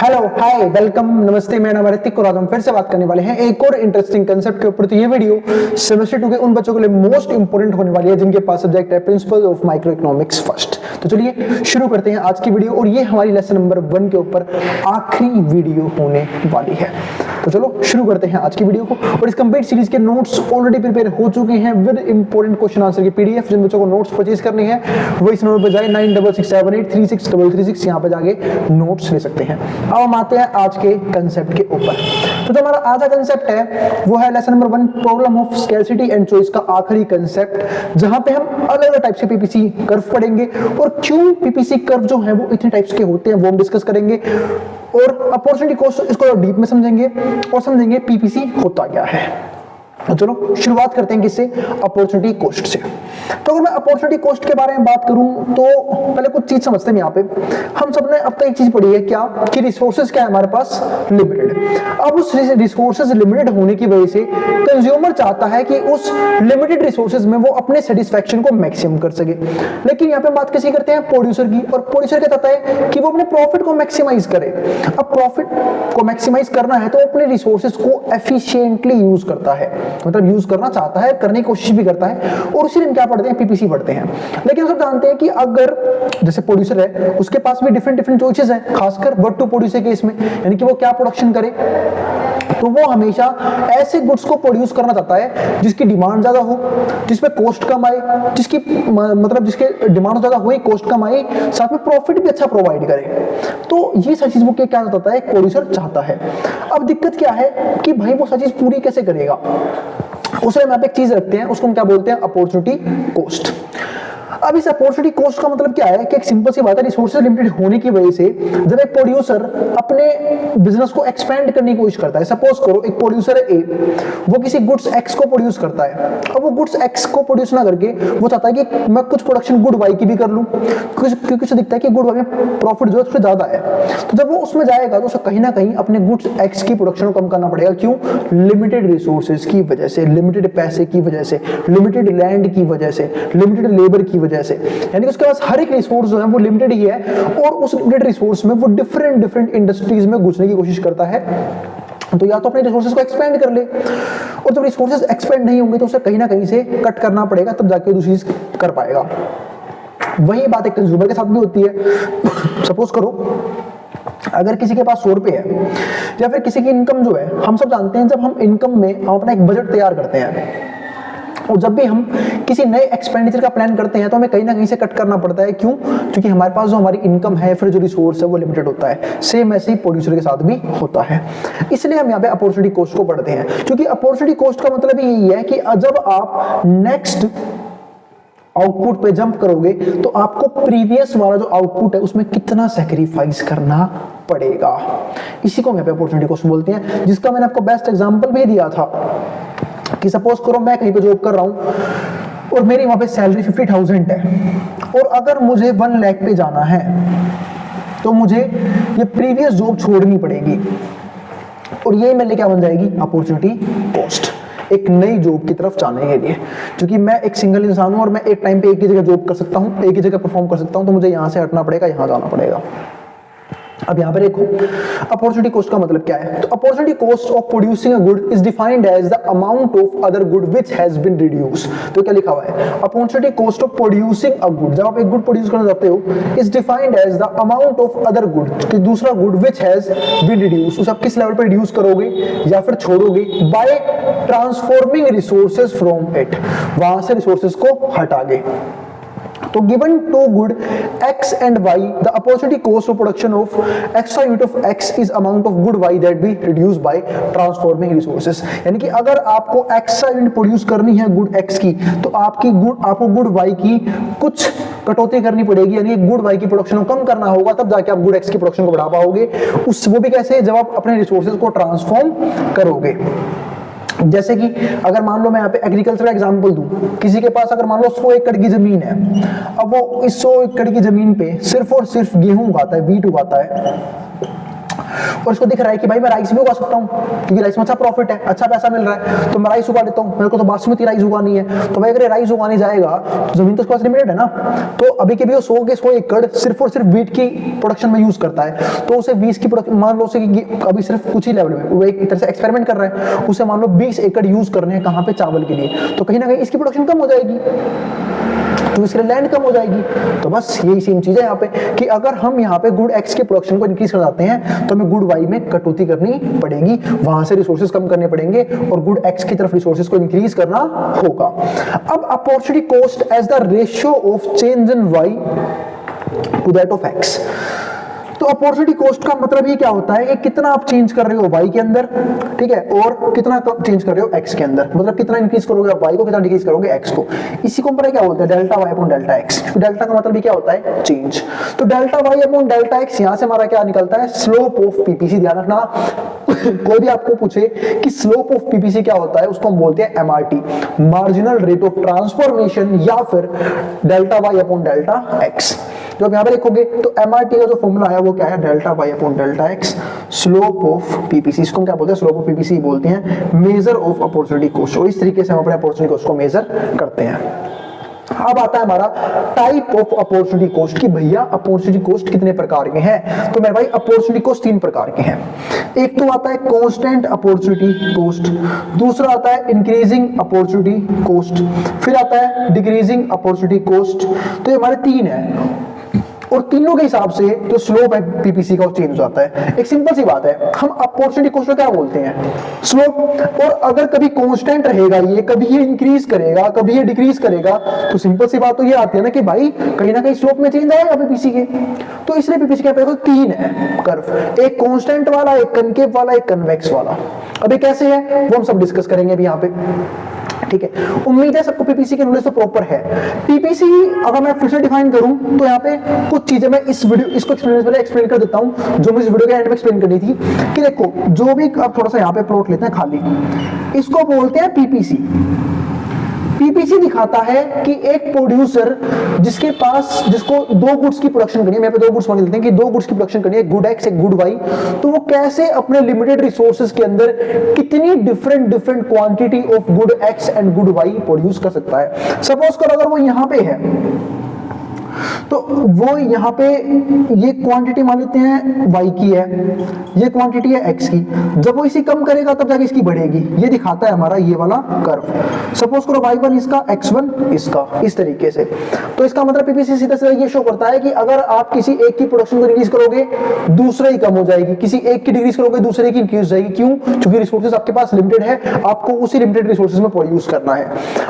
Hello hi welcome नमस्ते, मेरा नाम ऋतिक और आज हम फिर से बात करने वाले हैं एक और इंटरेस्टिंग कंसेप्ट के ऊपर। तो ये वीडियो सेमेस्टर 2 के उन बच्चों के लिए मोस्ट इंपोर्टेंट होने वाली है जिनके पास सब्जेक्ट है principles of micro economics first. तो चलिए शुरू करते हैं आज की वीडियो, और ये हमारी लेसन नंबर 1 के ऊपर आखिरी वीडियो होने वाली है। तो चलो शुरू करते हैं आज की वीडियो को। और इस कंप्लीट सीरीज के नोट्स ऑलरेडी प्रिपेयर हो चुके हैं विद इंपॉर्टेंट क्वेश्चन आंसर की पीडीएफ। जिन बच्चों को नोट्स परचेज करनी है वो इस नंबर पर जाए 9667836336 यहाँ पे जाके नोट्स ले सकते हैं। अब हम आते हैं आज के कंसेप्ट के ऊपर। तो जो हमारा आज का कंसेप्ट है वो है lesson number 1 problem of scarcity and choice का आखिरी कंसेप्ट, जहां पे हम अलग अलग टाइप के पीपीसी कर्व पढ़ेंगे और क्यों पीपीसी कर्व जो है वो इतने टाइप्स के होते हैं वो हम डिस्कस करेंगे, और अपॉर्चुनिटी कॉस्ट इसको डीप में समझेंगे और समझेंगे पीपीसी होता क्या है। तो चलो शुरुआत करते हैं किससे, अपॉर्चुनिटी कॉस्ट से। तो अगर मैं अपॉर्चुनिटी कॉस्ट के बारे में बात करूं तो पहले कुछ चीज समझते हैं। यहाँ पे हम सबने अब तक एक चीज पढ़ी है क्या कि रिसोर्सेज क्या है हमारे पास, लिमिटेड। अब उस रिसोर्सेज लिमिटेड होने की वजह से कंज्यूमर चाहता है कि उस लिमिटेड रिसोर्सेज में वो अपने सेटिस्फैक्शन को मैक्सिमम कर सके। लेकिन यहाँ पे बात किसी करते हैं प्रोड्यूसर की, और प्रोड्यूसर क्या चाहता है कि वो अपने प्रॉफिट को मैक्सिमाइज करे। अब प्रॉफिट को मैक्सिमाइज करना है तो अपने रिसोर्सेज को एफिशिएंटली यूज करता है, मतलब यूज करना चाहता है, करने की कोशिश भी करता है, और उसी दिन क्या पढ़ते हैं, पीपीसी पढ़ते हैं। लेकिन सब जानते हैं कि अगर जैसे प्रोड्यूसर है उसके पास भी डिफरेंट चॉइसेस हैं, खासकर वर्ड टू प्रोड्यूसर केस में, यानी कि वो क्या प्रोडक्शन करे, तो वो हमेशा ऐसे गुड्स को प्रोड्यूस करना चाहता है जिसकी डिमांड ज्यादा हो, जिसपे कॉस्ट कम आए, जिसकी मतलब जिसके डिमांड ज्यादा हुई, कॉस्ट कम आई, साथ में प्रॉफिट भी अच्छा प्रोवाइड करे। तो ये सारी चीज वो क्या चाहता है, प्रोड्यूसर चाहता है। अब दिक्कत क्या है कि भाई वो सारी चीज पूरी कैसे करेगा, उसमें हम एक चीज रखते हैं, उसको हम क्या बोलते हैं, अपॉर्चुनिटी कॉस्ट। अब इस अपॉर्चुनिटी कॉस्ट का मतलब क्या है कि एक सिंपल सी बात है, रिसोर्सेज लिमिटेड होने की वजह से जब एक प्रोड्यूसर अपने बिजनेस को एक्सपेंड करने की कोशिश करता है, सपोज करो एक प्रोड्यूसर है ए, वो किसी गुड्स एक्स को प्रोड्यूस करता है। अब वो गुड्स एक्स को प्रोड्यूस ना करके वो चाहता है कि मैं कुछ प्रोडक्शन गुड वाई की भी कर लूं, क्योंकि उसे दिखता है कि गुड वाई में प्रॉफिट जो है उससे ज्यादा है। तो जब वो उसमें जाएगा तो उसे कहीं ना कहीं अपने गुड्स एक्स की प्रोडक्शन को कम करना पड़ेगा। क्यों? लिमिटेड रिसोर्सेज की वजह से, लिमिटेड पैसे की वजह से, लिमिटेड लैंड की वजह से, लिमिटेड लेबर की वजह से, यानी कि उसके पास हर एक रिसोर्स जो है वो लिमिटेड ही है, और उस लिमिटेड रिसोर्स में वो डिफरेंट इंडस्ट्रीज में घुसने की कोशिश करता है। तो या तो अपने रिसोर्सेज को एक्सपेंड कर ले, और जब रिसोर्सेज एक्सपेंड नहीं होंगे तो उसे कहीं ना कहीं से कट करना पड़ेगा, तब जाके दूसरी चीज कर पाएगा। वही बात एक कंज्यूमर के साथ भी होती है। सपोज करो अगर किसी के पास 100 रुपए है, या फिर किसी की इनकम जो है, हम सब जानते हैं जब हम इनकम में हम अपना एक बजट तैयार करते हैं, और जब भी हम किसी नए एक्सपेंडिचर का प्लान करते हैं तो हमें कहीं ना कहीं से कट करना पड़ता है। क्यों? क्योंकि हमारे पास जो हमारी इनकम है, फिर जो रिसोर्स है वो लिमिटेड होता है। सेम ऐसे ही प्रोड्यूसर के साथ भी होता है। इसलिए हम यहाँ पे अपॉर्चुनिटी कॉस्ट को पढ़ते हैं, क्योंकि अपॉर्चुनिटी कॉस्ट का मतलब यही है कि जब आप नेक्स्ट आउटपुट पे जंप करोगे तो आपको प्रीवियस वाला जो आउटपुट है उसमें कितना सैक्रिफाइस करना पड़ेगा। इसी को हम यहाँ पे अपॉर्चुनिटी कॉस्ट बोलते हैं, जिसका मैंने आपको बेस्ट एग्जांपल भी दिया था कि सपोज करो मैं कहीं पे जॉब कर रहा हूं और मेरी वहां पे सैलरी 50,000 है, और अगर मुझे 1 लाख पे जाना है तो मुझे ये प्रीवियस जॉब छोड़नी पड़ेगी, और ये मेरे लिए क्या बन जाएगी, अपॉर्चुनिटी कॉस्ट, एक नई जॉब की तरफ जाने के लिए। क्योंकि मैं एक सिंगल इंसान हूं और मैं एक टाइम पे एक ही जगह जॉब कर सकता हूं, एक ही जगह परफॉर्म कर सकता हूं, तो मुझे यहां से हटना पड़ेगा, यहां जाना पड़ेगा। अब यहां पर देखो अपॉर्चुनिटी कॉस्ट का मतलब क्या है। तो opportunity cost of producing a good is defined as the amount of other good which has been reduced. तो क्या लिखा हुआ है, opportunity cost of producing a good, जब आप एक गुड प्रोड्यूस करना चाहते हो, is defined as the amount of other good, कि दूसरा good which has been reduced, उसे आप किस लेवल पर रिड्यूस करोगे या फिर छोड़ोगे, bye transforming resources from it, वहां से रिसोर्सेज को हटा के। तो given two good x and y, the opportunity cost of production of extra unit of x is amount of good y that be reduced by transforming resources। यानी कि अगर आपको एक्स्ट्रा यूनिट प्रोड्यूस करनी है गुड x की, तो आपको good y की कुछ कटौती करनी पड़ेगी, यानी गुड y की प्रोडक्शन को कम करना होगा, तब जाके आप गुड x की प्रोडक्शन को बढ़ा पाओगे। वो भी कैसे, जब आप अपने रिसोर्सेज को ट्रांसफॉर्म करोगे। जैसे कि अगर मान लो मैं यहाँ पे एग्रीकल्चर का एग्जांपल दूं, किसी के पास अगर मान लो 100 एकड़ की जमीन है, अब वो इस 100 एकड़ की जमीन पे सिर्फ और सिर्फ गेहूं उगाता है, वीट उगाता है, और उसको दिख रहा है कि भाई मैं राइस भी उगा सकता हूँ क्योंकि राइस में अच्छा प्रॉफिट है, अच्छा पैसा मिल रहा है, तो मैं राइस उगा लेता हूँ, मेरे को तो बासमती राइस उगानी है। तो भाई अगर राइस उगाने जाएगा तो जमीन तो उसके पास लिमिटेड है ना, तो अभी के भी वो 100 एकड़ सिर्फ और सिर्फ वीट की प्रोडक्शन में यूज करता है, तो उसे 20 की प्रोडक्शन मान लो उसे अभी सिर्फ कुछ ही लेवल में वो एक तरह से एक्सपेरिमेंट कर रहा है, उसे मान लो 20 एकड़ यूज करने हैं कहाँ पे, चावल के लिए, तो कहीं ना कहीं इसकी प्रोडक्शन कम हो जाएगी, तो इसके लैंड कम हो जाएगी। तो बस यही सेम चीज है यहाँ पे कि अगर हम यहाँ पे गुड एक्स के प्रोडक्शन को इंक्रीज कर जाते हैं तो हमें गुड वाई में कटौती करनी पड़ेगी, वहां से रिसोर्सेज कम करने पड़ेंगे और गुड एक्स की तरफ रिसोर्सेज को इंक्रीज करना होगा। अब opportunity cost as the ratio of change in y to that of x. तो अपॉर्चुनिटी कॉस्ट का मतलब ये क्या होता है, कितना आप चेंज कर रहे हो y के अंदर, ठीक है, और कितना चेंज कर रहे हो x के अंदर, मतलब कितना इंक्रीज करोगे आप y को, कितना डिक्रीज करोगे x को। इसी को हम क्या बोलते हैं, delta y upon delta x। तो डेल्टा का मतलब भी क्या होता है, चेंज। तो delta y upon delta x, यहां से हमारा क्या निकलता है, स्लोप ऑफ पीपीसी। ध्यान रखना कोई भी आपको पूछे कि स्लोप ऑफ पीपीसी क्या होता है, उसको हम बोलते हैं MRT, marginal rate of transformation, या फिर delta y upon delta x। जो आप यहां पे लिखोगे तो एमआरटी का जो फॉर्मूला है वो क्या है, delta y upon delta x, slope of PPC. इसको हम क्या बोलते हैं, स्लोप ऑफ पीपीसी बोलते हैं, मेजर ऑफ अपॉर्चुनिटी कॉस्ट। और इस तरीके से हम अपने अपॉर्चुनिटी कॉस्ट को मेजर करते हैं। अब आता है हमारा टाइप ऑफ अपॉर्चुनिटी कॉस्ट कि भैया अपॉर्चुनिटी कॉस्ट कितने प्रकार के हैं। तो मेरे भाई अपॉर्चुनिटी कॉस्ट 3 प्रकार के हैं। एक तो आता है कांस्टेंट अपॉर्चुनिटी कॉस्ट, दूसरा आता है इंक्रीजिंग अपॉर्चुनिटी कॉस्ट, फिर आता है डिक्रीजिंग अपॉर्चुनिटी कॉस्ट। तो ये हमारे 3 है और तीनों के हिसाब से जो स्लोप है पीपीसी का वो चेंज हो जाता है। एक सिंपल सी बात है, हम अपॉर्चुनिटी कॉस्ट को क्या बोलते हैं, स्लोप। और अगर कभी कांस्टेंट रहेगा ये, कभी ये इंक्रीज करेगा, कभी ये डिक्रीज करेगा, तो सिंपल सी बात तो ये आती है ना कि भाई कहीं ना कहीं स्लोप में चेंज आएगा पीपीसी के। तो इसलिए पीपीसी के तो 3 है कर्व, एक कांस्टेंट वाला, एक कनकेव वाला, एक कन्वेक्स वाला। अभी कैसे है वो हम सब डिस्कस करेंगे अभी यहाँ पे, ठीक है। उम्मीद है सबको पीपीसी की नॉलेज तो प्रॉपर है। पीपीसी अगर मैं फिर से डिफाइन करूं तो यहाँ पे कुछ चीजें मैं इस वीडियो इसको एक्सप्लेन कर देता हूं जो मुझे इस वीडियो के एंड में एक्सप्लेन करनी थी। कि देखो जो भी आप थोड़ा सा यहाँ पे प्लॉट लेते हैं खाली, इसको बोलते हैं पीपीसी। पीपीसी दिखाता है कि एक प्रोड्यूसर जिसको 2 गुड्स की प्रोडक्शन करनी है, यहाँ पे 2 गुड्स मान लेते हैं कि 2 गुड्स की प्रोडक्शन करनी है, गुड एक्स एक गुड वाई, तो वो कैसे अपने लिमिटेड रिसोर्सेज के अंदर कितनी different quantity of good x and good y produce कर सकता है। सपोज करो अगर वो यहाँ पे है तो वो यहाँ पे ये क्वांटिटी मान लेते हैं y की है, ये क्वांटिटी है x की, जब वो इसी कम करेगा तब जाके इसकी बढ़ेगी। ये दिखाता है हमारा ये वाला कर्व। सपोज करो y1 इसका, x1 इसका, इस तरीके से। तो इसका मतलब पीपीसी सीधा सीधा ये शो करता है कि अगर आप किसी एक की प्रोडक्शन को इंक्रीज करोगे दूसरे ही कम हो जाएगी, किसी एक की डिक्रीज करोगे दूसरे की इंक्रीज हो जाएगी। क्यों? क्योंकि रिसोर्सेज आपके पास लिमिटेड है, आपको उसी लिमिटेड रिसोर्सेज में प्रोड्यूस करना है।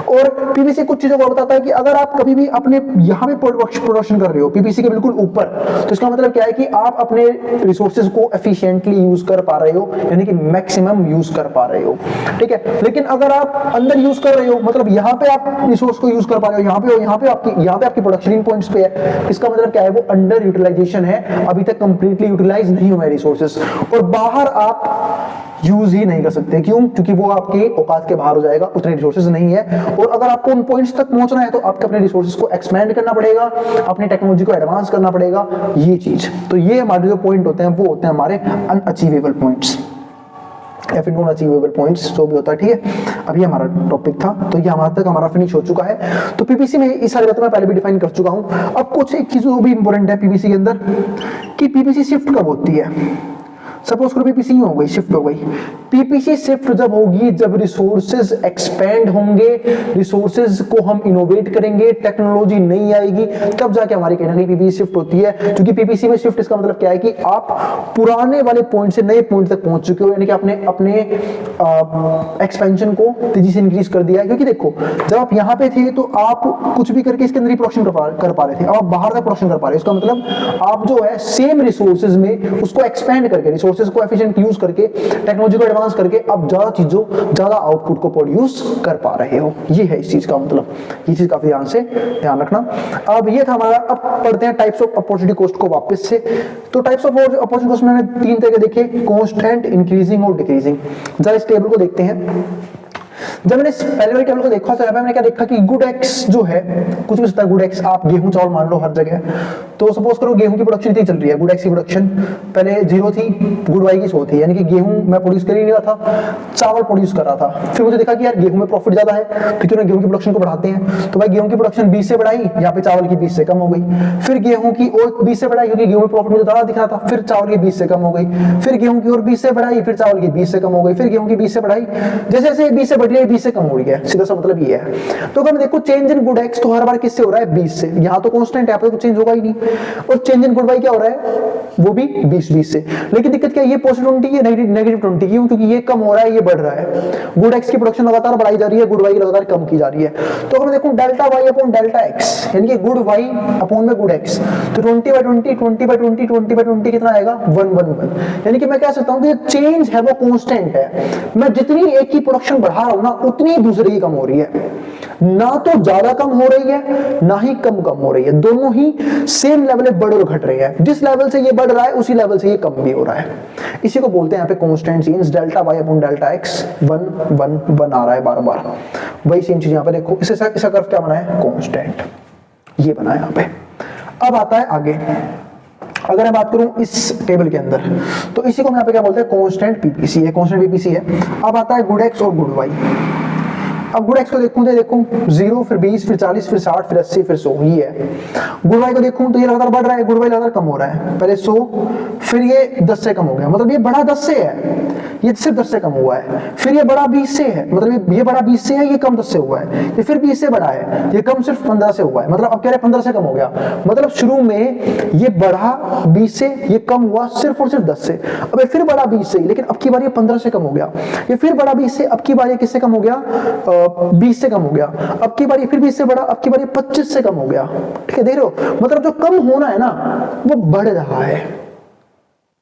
और पीपीसी कुछ चीजों को बताता है कि अगर आप कभी भी अपने यहाँ पे प्रोडक्शन कर रहे हो पीपीसी के बिल्कुल ऊपर, तो इसका मतलब क्या है कि आप अपने रिसोर्सेज को एफिशिएंटली यूज कर पा रहे हो, यानी कि मैक्सिमम यूज कर पा रहे हो, ठीक है। लेकिन अगर आप अंदर यूज कर रहे हो, मतलब यहाँ पे आप रिसोर्स को यूज कर पा रहे हो, यहाँ पे आपकी प्रोडक्शन इन पॉइंट्स पे है, इसका मतलब क्या है, वो अंडर यूटिलाइजेशन है, अभी तक कंप्लीटली यूटिलाइज नहीं हुए रिसोर्सेज, और बाहर आप यूज ही नहीं कर सकते। क्यों? क्योंकि वो आपके औकात के बाहर हो जाएगा, उतने रिसोर्सेज नहीं है। और अगर आपको उन पॉइंट्स तक पहुंचना है तो आपको अपने रिसोर्सेज को एक्सपेंड करना पड़ेगा, अपनी टेक्नोलॉजी को एडवांस करना पड़ेगा, ये चीज। तो ये हमारे जो पॉइंट होते हैं वो होते हैं हमारे अनअचीवेबल पॉइंट्स या फिर नॉन अचीवेबल पॉइंट्स, जो भी होता है, ठीक है। अभी हमारा टॉपिक था तो ये हमारा तक हमारा फिनिश हो चुका है। तो पीपीसी में इस सारी बातें मैं पहले भी डिफाइन कर चुका हूं। अब कुछ एक चीज भी इंपॉर्टेंट है पीपीसी के अंदर कि पीपीसी शिफ्ट कब होती है। सपोज करो पीपीसी हो गई, शिफ्ट हो गई। पीपीसी शिफ्ट जब होगी जब रिसोर्सेज एक्सपेंड होंगे, रिसोर्सेज को हम इनोवेट करेंगे, टेक्नोलॉजी नहीं आएगी, तब जाके हमारी कहीं ना कहीं पीपीसी शिफ्ट होती है। क्योंकि पीपीसी में शिफ्ट इसका मतलब क्या है कि आप पुराने वाले पॉइंट से नए पॉइंट तक पहुंच चुके हो, यानी कि आपने अपने एक्सपेंशन को तेजी से इंक्रीज कर दिया है। क्योंकि देखो जब आप यहाँ पे थे तो आप कुछ भी करके इसके अंदर ही प्रोडक्शन कर पा रहे थे, अब आप बाहर तक प्रोडक्शन कर पा रहे हैं। इसका मतलब आप जो है सेम रिसोर्सेज में उसको एक्सपेंड करके, रिसोर्सेज को एफिशिएंट यूज करके, टेक्नोलॉजी को एडवांस करके आप ज्यादा आउटपुट को प्रोड्यूस कर पा रहे हो। ये है इस चीज का मतलब, ये चीज काफी ध्यान रखना। अब ये था हमारा। अब पढ़ते हैं टाइप्स ऑफ अपॉर्चुनिटी कॉस्ट को वापस से। तो टाइप्स ऑफ अपॉर्चुनिटी कॉस्ट में मैंने 3 तरह के देखे, कांस्टेंट, इंक्रीजिंग और डिक्रीजिंग। जरा इस टेबल को देखते हैं। जब मैंने पहले वाले टेबल को देखा तो मैंने क्या देखा कि गुड एक्स जो है, कुछ भी सकता है गुड एक्स, आप गेहूं चावल मान लो हर जगह, तो सपोज करो गेहूं की प्रोडक्शन इतनी चल रही है, गुड एक्स की प्रोडक्शन पहले 0 थी, गुड वाई की 100 थी, यानी कि गेहूं मैं प्रोड्यूस कर ही नहीं रहा था, चावल प्रोड्यूस कर रहा था। फिर मुझे देखा कि यार गेहूं में प्रॉफिट ज्यादा है, तो क्यों ना गेहूं की प्रोडक्शन को बढ़ाते हैं। तो भाई गेहूं की प्रोडक्शन 20 से बढ़ाई, यहाँ पे चावल की 20 से कम हो गई। फिर गेहूं की और 20 से बढ़ाई, क्योंकि गेहूं में प्रॉफिट मुझे ज्यादा दिख रहा था, फिर चावल की 20 से कम हो गई। फिर गेहूं की और 20 से बढ़ाई, फिर चावल की 20 से कम हो गई। फिर गेहूं की 20 से बढ़ाई, जैसे जैसे 20 से बढ़ रही है 20 से कम हो रही है, सीधा सा मतलब ये है। तो अगर देखो चेंज इन गुड एक्स तो हर बार किससे हो रहा है, 20 से। यहाँ तो कांस्टेंट है, कुछ चेंज होगा ही नहीं। और चेंज इन गुड वाई क्या हो रहा है, वो भी 20 से। लेकिन दिक्कत क्या है, ये पॉजिटिव 20 है, नेगेटिव 20 क्यों, क्योंकि ये कम हो रहा है, ये बढ़ रहा है। गुड एक्स की प्रोडक्शन लगातार बढ़ाई जा रही है, गुड वाई की लगातार कम की जा रही है। तो अगर मैं देखूं delta y upon delta x, यानी कि गुड वाई अपॉन में गुड एक्स, तो 20/20 20/20 20/20 कितना आएगा, 1/1। यानी कि मैं कह सकता हूं कि चेंज है वो कांस्टेंट है। मैं जितनी एक की प्रोडक्शन बढ़ा रहा हूं ना, उतनी दूसरे की कम हो रही है। ना तो ज्यादा कम हो रही है, ना ही कम हो रही है, दोनों ही सेम लेवल पे बढ़ और घट रही है। जिस लेवल से ये बढ़ रहा है उसी लेवल से ये कम भी हो रहा है। इसी को बोलते हैं यहाँ पे constant change, delta y upon delta x 1/1 आ रहा है बार बार। वही सेम चीज यहाँ पे देखो, इसका कर्व क्या बना है, कांस्टेंट, ये बना है यहाँ पे। अब आता है आगे, अगर मैं बात करूं इस टेबल के अंदर, तो इसी को हम यहाँ पे क्या बोलते हैं, कांस्टेंट पीपीसी है, कांस्टेंट पीपीसी है। अब आता है गुड एक्स और गुड वाई। अब गुड एक्स को देखूं तो देखूं 0 फिर 20 फिर 40 फिर 60 फिर 80 फिर 100, ये है। गुड वाई को देखूं तो ये लगातार बढ़ रहा है, गुड वाई लगातार कम हो रहा है। पहले 100 फिर ये 10 से कम हो गया, मतलब ये बड़ा 10 से है, ये सिर्फ 10 से कम हुआ है। फिर ये बड़ा 20 से है, मतलब ये बड़ा 20 से है, ये कम 10 से हुआ है। ये फिर 20 से बड़ा है, ये कम सिर्फ 15 से हुआ है, मतलब अब कह रहे हैं 15 से कम हो गया। मतलब शुरू में ये बढ़ा 20 से, ये कम हुआ सिर्फ और सिर्फ 10 से। अब ये फिर बड़ा 20 से, लेकिन अब की बार ये 15 से कम हो गया। ये फिर बड़ा 20 से, अब की बार ये किससे कम हो गया, 20 से कम हो गया। अब की बार ये फिर 20 से बढ़ा, अब की बार ये 25 से कम हो गया। ठीक है, देख रहे हो, मतलब जो कम होना है ना वो बढ़ रहा है।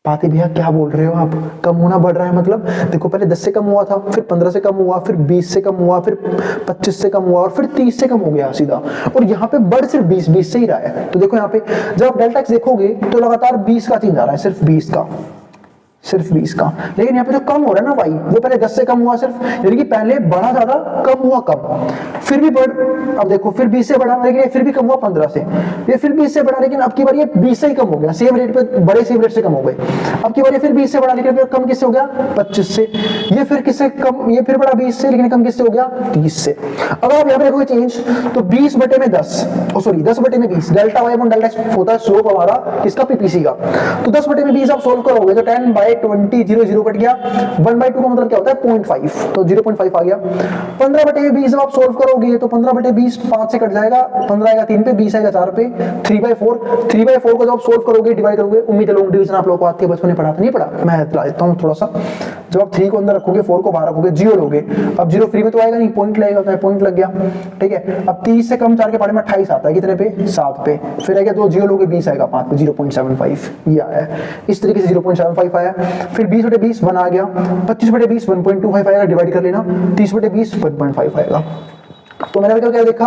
पाती भैया क्या बोल रहे हो आप, कम होना बढ़ रहा है मतलब, देखो पहले 10 से कम हुआ था, फिर 15 से कम हुआ, फिर 20 से कम हुआ, फिर 25 से कम हुआ, और फिर 30 से कम हो गया सीधा। और यहाँ पे बढ़ सिर्फ 20 से ही रहा है। तो देखो यहाँ पे जब आप डेल्टा एक्स देखोगे तो लगातार 20 का चेंज आ रहा है, सिर्फ 20 का, सिर्फ 20 का। लेकिन यहाँ पे जो कम हो रहा है ना वाई, वो पहले 10 से कम हुआ सिर्फ, यानी कि पहले बढ़ा ज्यादा, कम हुआ कम, फिर भी बढ़, अब देखो फिर 20 से बढ़ा, लेकिन ये फिर भी कम हुआ 15 से, ये फिर 20 से बढ़ा, लेकिन अब की बार ये 20 से ही कम हो गया, सेम रेट पे बड़े सेम रेट से कम हो गए। अब की बार ये फिर 20 से बढ़ा, लेकिन फिर कम किससे हो गया, 25 से। ये फिर किससे कम, ये फिर बढ़ा 20 से, लेकिन कम किससे हो गया, 30 से। अगर आप यहाँ पे देखोगे चेंज, तो 20/10, sorry 10/20, delta y upon delta x होता है स्लोप हमारा किसका, पीपीसी का। तो 10/20 आप सोल्व करोगे तो 10/20 0 0 कट गया, 1/2 का मतलब क्या होता है 0.5, तो 0.5 आ गया। 15/20 जब आप सोल्व करोगे तो 15/20 5 से कट जाएगा, 15 आएगा 3 पे, 20 आएगा 4 पे, 3/4 को जब आप सोल्व करोगे, डिवाइड करोगे, उम्मीद है लॉन्ग डिवीजन आप लोगों को आती है, बचपन में पढ़ा था, नहीं पढ़ा, मैं बता देता हूं थोड़ा सा। जब आप 3 को अंदर रखोगे, 4 को बाहर रखोगे, 0 लोगे, अब 0 फ्री में तो आएगा नहीं, पॉइंट लगेगा, तो पॉइंट लग गया। ठीक है, अब 30 से कम 4 के पहाड़े में 28 आता है, कितने पे, 7 पे, फिर आएगा 2 0 लोगे, 20 आएगा 5 पे, 0.75 ये आया है। इस तरीके से 0.75 आया। फिर 20/20 1 आ गया, 25/20 1.25 आएगा, डिवाइड कर लेना, 30/20 1.5 आएगा। तो मैंने क्या देखा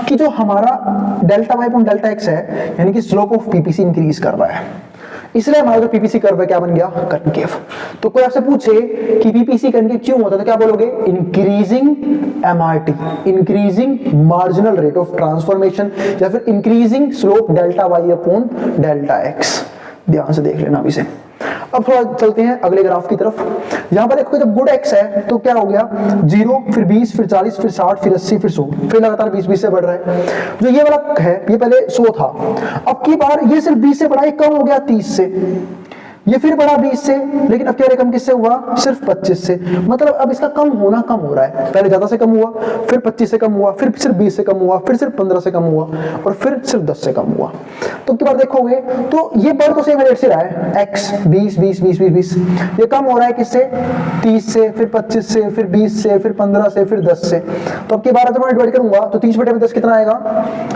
कि जो हमारा delta y upon delta x है, यानी कि स्लोप ऑफ पीपीसी इंक्रीज कर रहा है, इसलिए हमारा जो पीपीसी कर्व है क्या बन गया, कनकेव। तो कोई आपसे पूछे कि पीपीसी कनकेव क्यों होता है, तो क्या बोलोगे, increasing MRT, increasing marginal rate of transformation, या फिर increasing slope delta y upon delta x. ध्यान से देख लेना अभी से। अब थोड़ा चलते हैं अगले ग्राफ की तरफ। यहां पर देखो जब गुड एक्स है तो क्या हो गया, 0 फिर 20 फिर 40 फिर 60 फिर 80 फिर 100, फिर लगातार 20 से बढ़ रहा है। जो ये वाला है ये पहले 100 था, अब की बार ये सिर्फ 20 से बढ़ा, कम हो गया 30 से, ये फिर बढ़ा 20 से, लेकिन अब क्या कम किससे हुआ, सिर्फ 25 से। मतलब अब इसका कम होना कम हो रहा है, पहले ज्यादा से कम हुआ, फिर 25 से कम हुआ, फिर सिर्फ 20 से कम हुआ, फिर सिर्फ 15 से कम हुआ, और फिर सिर्फ 10 से कम हुआ। तो की बार देखोगे तो ये बढ़ तो सेम रेट से रहा है, x 20 20 20 20 20, ये कम हो रहा है किससे, 30 से, फिर 25 से, फिर 20 से, फिर 15 से, फिर 10 से। तो अब की बार जब मैं डिवाइड करूंगा तो 30/10 कितना आएगा,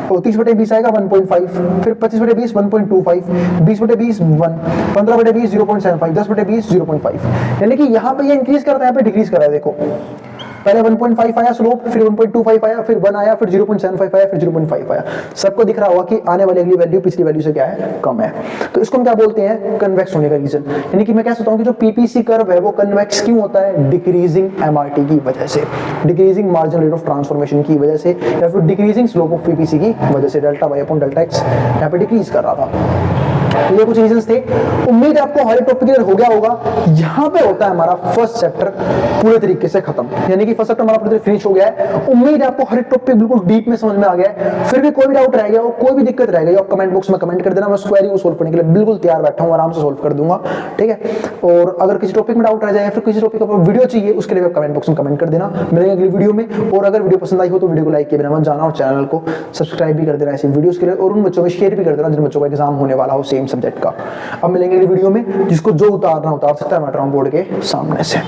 तो 30/20 आएगा 1.5, फिर 25/20 1.25, 20/20 1, 15/20 0.75, 10/20 0.5, यानी कि यहाँ पे ये इंक्रीज करता है, यहाँ पे डिक्रीज कर रहा है। देखो पहले 1.5 आया स्लोप, फिर 1.25 आया, फिर 1 आया, फिर 0.75 आया, फिर 0.5 आया। सबको दिख रहा होगा कि आने वाली अगली वैल्यू पिछली वैल्यू से क्या है, कम है। तो इसको हम क्या बोलते हैं, कन्वेक्स होने का रीजन। यानी कि मैं कह सकता हूं कि जो पीपीसी कर्व है वो कन्वेक्स क्यों होता है, डिक्रीजिंग एमआरटी की वजह से, decreasing marginal rate of transformation की वजह से, या फिर डिक्रीजिंग स्लोप ऑफ पीपीसी की वजह से। Delta y upon delta x यहाँ पे डिक्रीज कर रहा था। तो ये कुछ रीजंस थे। उम्मीद है आपको हर टॉपिक क्लियर हो गया होगा। यहाँ पे होता है हमारा फर्स्ट चैप्टर पूरे तरीके से खत्म, यानी कि फर्स्ट चैप्टर हमारा पूरी फिनिश हो गया है। उम्मीद है आपको हर टॉपिक बिल्कुल डीप में समझ में आ गया है। फिर भी कोई भी डाउट रह गया हो, कोई भी दिक्कत रह गई हो, कमेंट बॉक्स में कमेंट कर देना। मैं क्वेरी को सोल्व करने के लिए बिल्कुल तैयार बैठा हूँ, आराम से सोल्व कर दूंगा, ठीक है। और अगर किसी टॉपिक में डाउट रह जाए, फिर किसी टॉपिक का वीडियो चाहिए, उसके लिए कमेंट बॉक्स में कमेंट कर देना। मिलेंगे अगली वीडियो में। और अगर वीडियो पसंद आई हो तो वीडियो को लाइक किए बिना मत जाना, और चैनल को सब्सक्राइब भी कर देना ऐसी वीडियोस के लिए, और उन बच्चों में शेयर भी कर देना जिन बच्चों का एग्जाम होने वाला हो सेम सब्जेक्ट का। अब मिलेंगे अगली वीडियो में, जिसको जो उतारना उतार सकता है, मैं बोर्ड के सामने से।